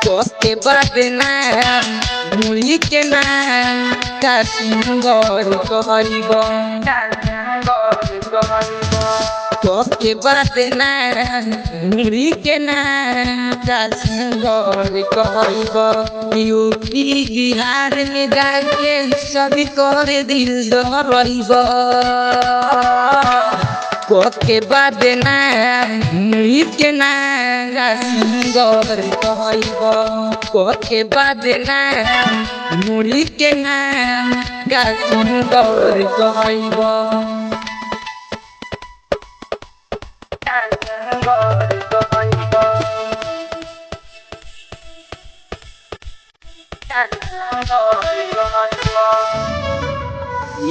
Kote badna mulike na kasingor koharibo kote badna mulike na kasingor koharibo UP Bihar में जाके सभी करे दिल दहरिबो कोके बादे ना के ना सिंगर कहइबो कोके बादे ना मुड़ी के ना सिंगर कहइबो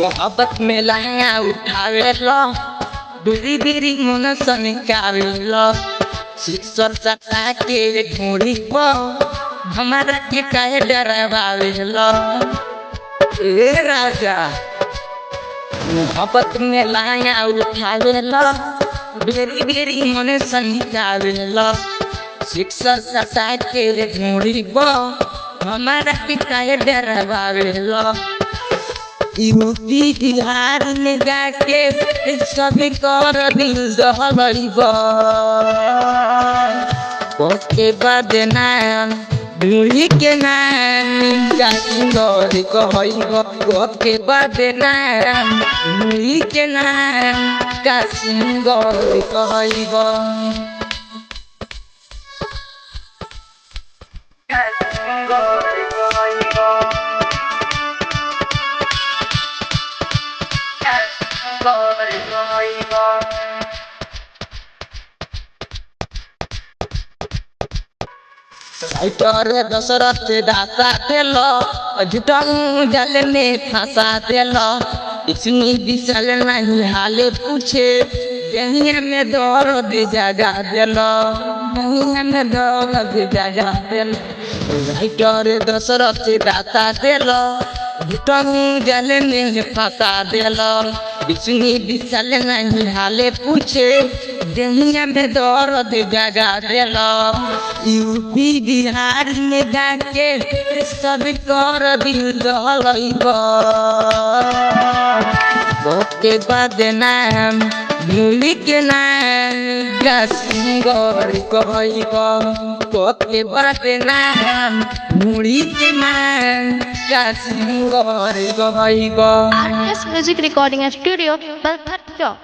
मोहब्बत में लाया उठावे लो दूरी बीरी मन सनिकावे लो शिक्षर सता के ढूंढी पो हमारा के काहे डरावे लो ए राजा मोहब्बत में लाया उठावे लो दूरी बीरी मन सनिकावे लो शिक्षर सता के ढूंढी पो हमारा के काहे डरावे लो यूपी बिहार में जाके सभी कर दिल दहरिबो कोके बादे ना दूरी के ना सिंगर कहइबो कोके बादे ना दूरी के ना सिंगर कहइबो राइटर दशरथ दाता देलो अजुटंग जल में फंसा देलो इसमें विशाल नहीं हाले पूछे दहिया में दर्द जगा देलो दहिया में दर्द जगा देलो राइटर दशरथ दाता देलो अजुटंग जल में फंसा देलो इसमें विशाल नहीं हाले पूछे दहिया में दर्द जगा देलो यूपी बिहार में जाके सब कर दिल दहरिबो कोके बादे ना मुड़ी के ना सिंगर कहइबो कोके बादे ना मुड़ी के ना singer कहइबो RS Music Recording Studio, Balbhatta.